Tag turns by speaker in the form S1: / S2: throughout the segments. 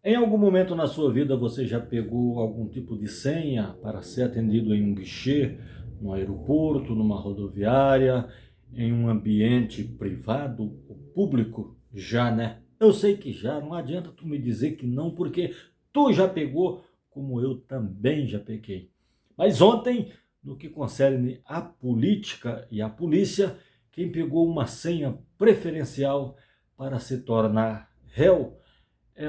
S1: Em algum momento na sua vida você já pegou algum tipo de senha para ser atendido em um guichê, no aeroporto, numa rodoviária, em um ambiente privado ou público? Já, né? Eu sei que já, não adianta tu me dizer que não, porque tu já pegou, como eu também já peguei. Mas ontem, no que concerne a política e a polícia, quem pegou uma senha preferencial para se tornar réu é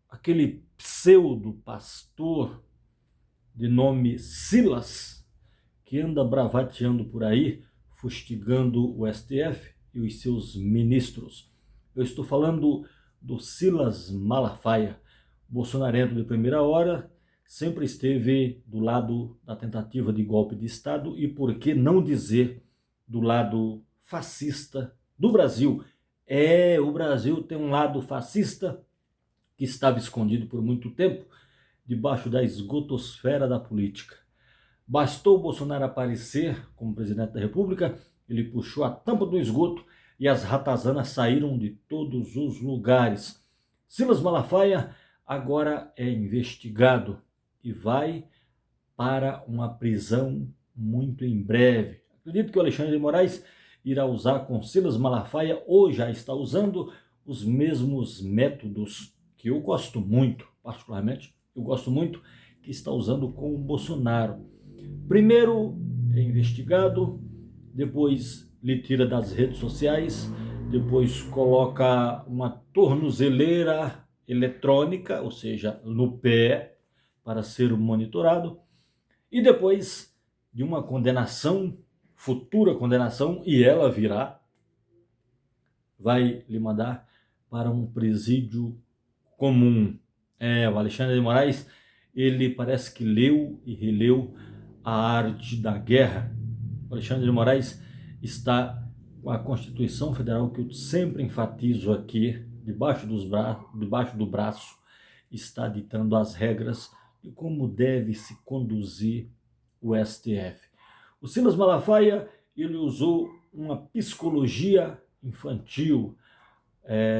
S1: aquele pseudo pastor de nome Silas, que anda bravateando por aí, fustigando o STF e os seus ministros. Eu estou falando do Silas Malafaia, bolsonarento de primeira hora, sempre esteve do lado da tentativa de golpe de Estado e, por que não dizer, do lado fascista do Brasil. O Brasil tem um lado fascista que estava escondido por muito tempo debaixo da esgotosfera da política. Bastou o Bolsonaro aparecer como presidente da República, ele puxou a tampa do esgoto e as ratazanas saíram de todos os lugares. Silas Malafaia agora é investigado e vai para uma prisão muito em breve. Acredito que o Alexandre de Moraes irá usar com Silas Malafaia, ou já está usando, os mesmos métodos que eu gosto muito, particularmente, eu gosto muito, que está usando com o Bolsonaro. Primeiro é investigado, depois lhe tira das redes sociais, depois coloca uma tornozeleira eletrônica, ou seja, no pé, para ser monitorado, e depois de uma condenação, futura condenação, e ela virá, vai lhe mandar para um presídio comum. O Alexandre de Moraes, ele parece que leu e releu A Arte da Guerra. O Alexandre de Moraes está com a Constituição Federal, que eu sempre enfatizo aqui, debaixo do braço, está ditando as regras de como deve se conduzir o STF. O Silas Malafaia, ele usou uma psicologia infantil,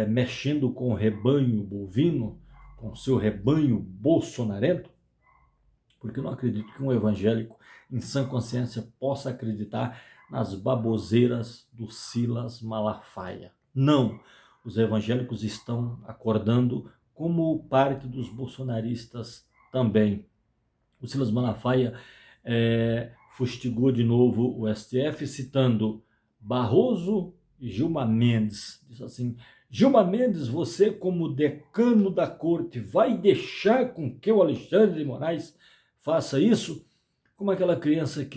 S1: mexendo com o rebanho bovino, com o seu rebanho bolsonarento, porque eu não acredito que um evangélico em sã consciência possa acreditar nas baboseiras do Silas Malafaia. Não, os evangélicos estão acordando, como parte dos bolsonaristas também. O Silas Malafaia fustigou de novo o STF, citando Barroso e Gilmar Mendes. Diz assim: Gilmar Mendes, você como decano da corte vai deixar com que o Alexandre de Moraes faça isso? Como aquela criança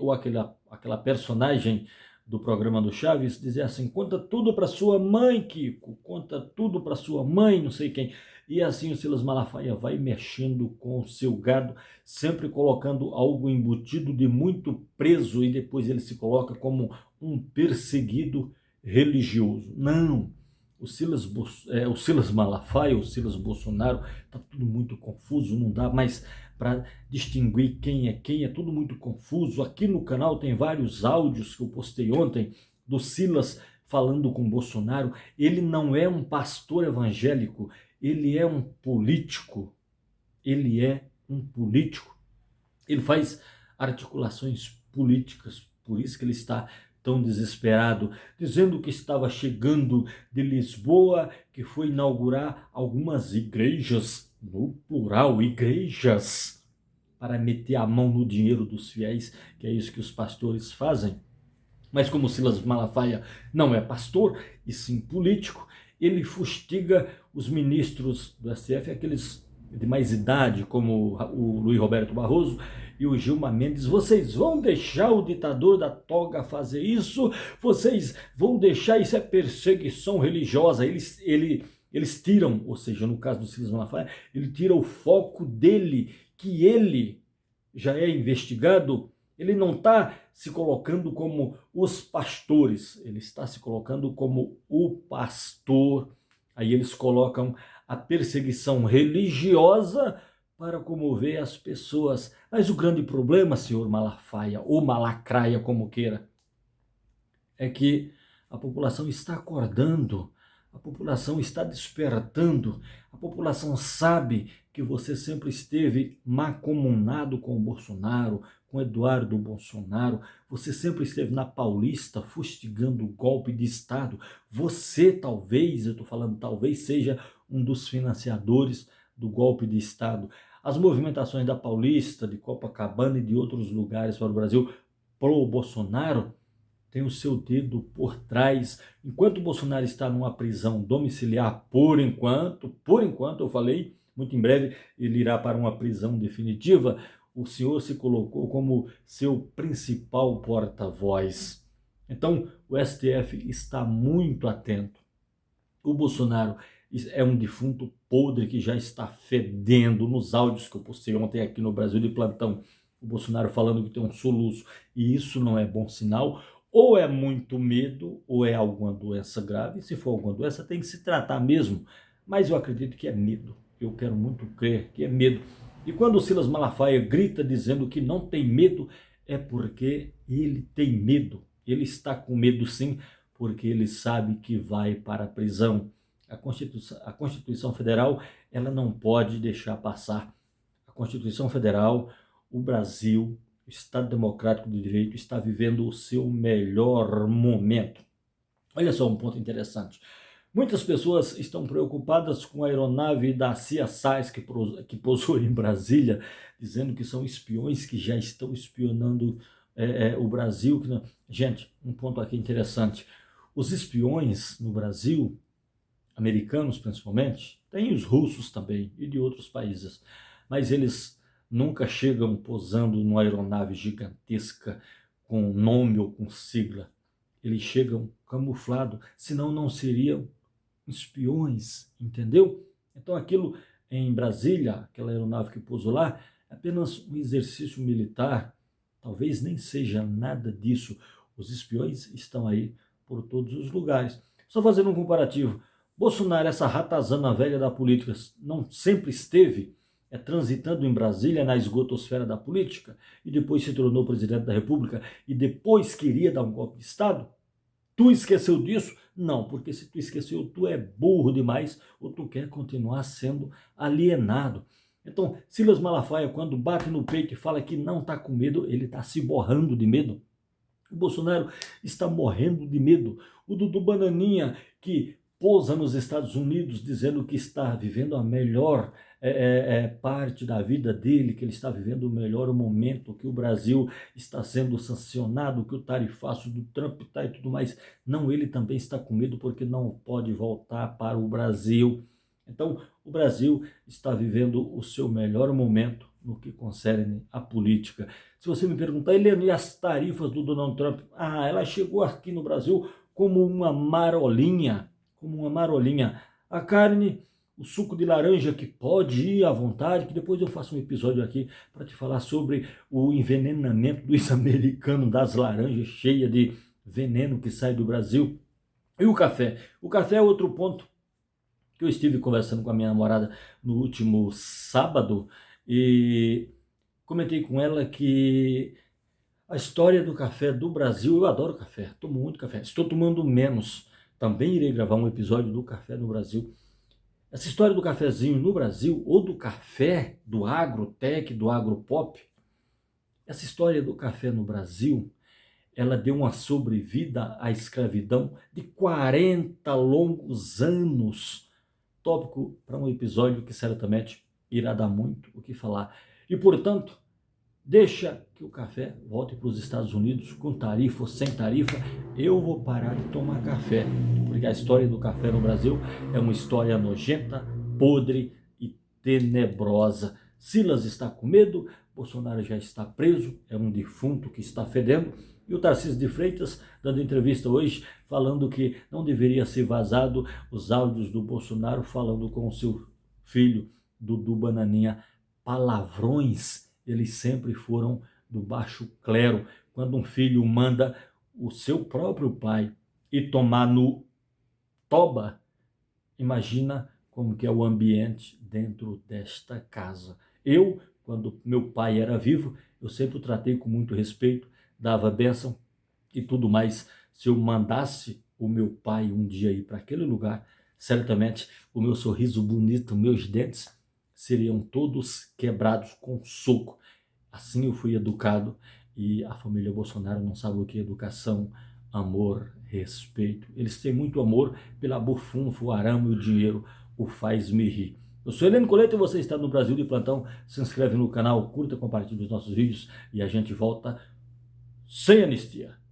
S1: ou aquela personagem do programa do Chaves dizia assim: conta tudo para sua mãe, Kiko, conta tudo para sua mãe, não sei quem. E assim o Silas Malafaia vai mexendo com o seu gado, sempre colocando algo embutido de muito preso, e depois ele se coloca como um perseguido religioso. Não, o Silas Malafaia, o Silas Bolsonaro, está tudo muito confuso, não dá mais para distinguir quem, é tudo muito confuso. Aqui no canal tem vários áudios que eu postei ontem do Silas falando com Bolsonaro. Ele não é um pastor evangélico, ele é um político. Ele é um político. Ele faz articulações políticas, por isso que ele está tão desesperado, dizendo que estava chegando de Lisboa, que foi inaugurar algumas igrejas, no plural, igrejas, para meter a mão no dinheiro dos fiéis, que é isso que os pastores fazem. Mas como Silas Malafaia não é pastor, e sim político, ele fustiga os ministros do STF, aqueles de mais idade, como o Luiz Roberto Barroso e o Gilmar Mendes. Vocês vão deixar o ditador da toga fazer isso? Vocês vão deixar? Isso é perseguição religiosa. Eles tiram, ou seja, no caso do Silas Malafaia, ele tira o foco dele, que ele já é investigado. Ele não está se colocando como os pastores, ele está se colocando como o pastor. Aí eles colocam a perseguição religiosa para comover as pessoas. Mas o grande problema, senhor Malafaia, ou Malacraia, como queira, é que a população está acordando. A população está despertando. A população sabe que você sempre esteve mancomunado com o Bolsonaro, com Eduardo Bolsonaro. Você sempre esteve na Paulista fustigando o golpe de Estado. Você talvez, eu estou falando talvez, seja um dos financiadores do golpe de Estado. As movimentações da Paulista, de Copacabana e de outros lugares para o Brasil pro Bolsonaro tem o seu dedo por trás. Enquanto o Bolsonaro está numa prisão domiciliar, por enquanto, eu falei, muito em breve ele irá para uma prisão definitiva, o senhor se colocou como seu principal porta-voz. Então, o STF está muito atento. O Bolsonaro é um defunto podre que já está fedendo. Nos áudios que eu postei ontem aqui no Brasil de Plantão, o Bolsonaro falando que tem um soluço, e isso não é bom sinal. Ou é muito medo, ou é alguma doença grave. Se for alguma doença, tem que se tratar mesmo. Mas eu acredito que é medo. Eu quero muito crer que é medo. E quando o Silas Malafaia grita dizendo que não tem medo, é porque ele tem medo. Ele está com medo sim, porque ele sabe que vai para a prisão. A Constituição Federal, ela não pode deixar passar. A Constituição Federal, o Brasil, o Estado Democrático de Direito está vivendo o seu melhor momento. Olha só um ponto interessante. Muitas pessoas estão preocupadas com a aeronave da CIA SAIS que pousou em Brasília, dizendo que são espiões que já estão espionando o Brasil. Gente, um ponto aqui interessante. Os espiões no Brasil, americanos principalmente, tem os russos também e de outros países, mas eles nunca chegam posando numa aeronave gigantesca com nome ou com sigla. Eles chegam camuflados, senão não seriam espiões, entendeu? Então aquilo em Brasília, aquela aeronave que pousou lá, é apenas um exercício militar, talvez nem seja nada disso. Os espiões estão aí por todos os lugares. Só fazendo um comparativo, Bolsonaro, essa ratazana velha da política, não sempre esteve transitando em Brasília, na esgotosfera da política, e depois se tornou presidente da República, e depois queria dar um golpe de Estado? Tu esqueceu disso? Não, porque se tu esqueceu, tu é burro demais, ou tu quer continuar sendo alienado. Então, Silas Malafaia, quando bate no peito e fala que não está com medo, ele está se borrando de medo. O Bolsonaro está morrendo de medo. O Dudu Bananinha, que pousa nos Estados Unidos dizendo que está vivendo a melhor parte da vida dele, que ele está vivendo o melhor momento, que o Brasil está sendo sancionado, que o tarifaço do Trump está e tudo mais. Não, ele também está com medo porque não pode voltar para o Brasil. Então, o Brasil está vivendo o seu melhor momento no que concerne a política. Se você me perguntar, Heleno, e as tarifas do Donald Trump? Ela chegou aqui no Brasil como uma marolinha, A carne, o suco de laranja que pode ir à vontade, que depois eu faço um episódio aqui para te falar sobre o envenenamento dos americanos, das laranjas cheias de veneno que sai do Brasil. E o café? O café é outro ponto que eu estive conversando com a minha namorada no último sábado e comentei com ela que a história do café do Brasil, eu adoro café, tomo muito café, estou tomando menos, também irei gravar um episódio do café no Brasil. Essa história do cafezinho no Brasil, ou do café, do agrotech, do agropop, essa história do café no Brasil, ela deu uma sobrevida à escravidão de 40 longos anos. Tópico para um episódio que certamente irá dar muito o que falar. E, portanto, deixa que o café volte para os Estados Unidos, com tarifa ou sem tarifa. Eu vou parar de tomar café, porque a história do café no Brasil é uma história nojenta, podre e tenebrosa. Silas está com medo, Bolsonaro já está preso, é um defunto que está fedendo. E o Tarcísio de Freitas, dando entrevista hoje, falando que não deveria ser vazado os áudios do Bolsonaro falando com o seu filho, Dudu Bananinha. Palavrões, eles sempre foram do baixo clero. Quando um filho manda o seu próprio pai ir tomar no toba, imagina como que é o ambiente dentro desta casa. Eu, quando meu pai era vivo, eu sempre o tratei com muito respeito, dava bênção e tudo mais. Se eu mandasse o meu pai um dia ir para aquele lugar, certamente o meu sorriso bonito, meus dentes seriam todos quebrados com soco. Assim eu fui educado e a família Bolsonaro não sabe o que é educação, amor, respeito. Eles têm muito amor pela bufunfa, o arame e o dinheiro, o faz-me rir. Eu sou Heleno Coleta e você está no Brasil de Plantão. Se inscreve no canal, curta, compartilhe os nossos vídeos e a gente volta sem anistia.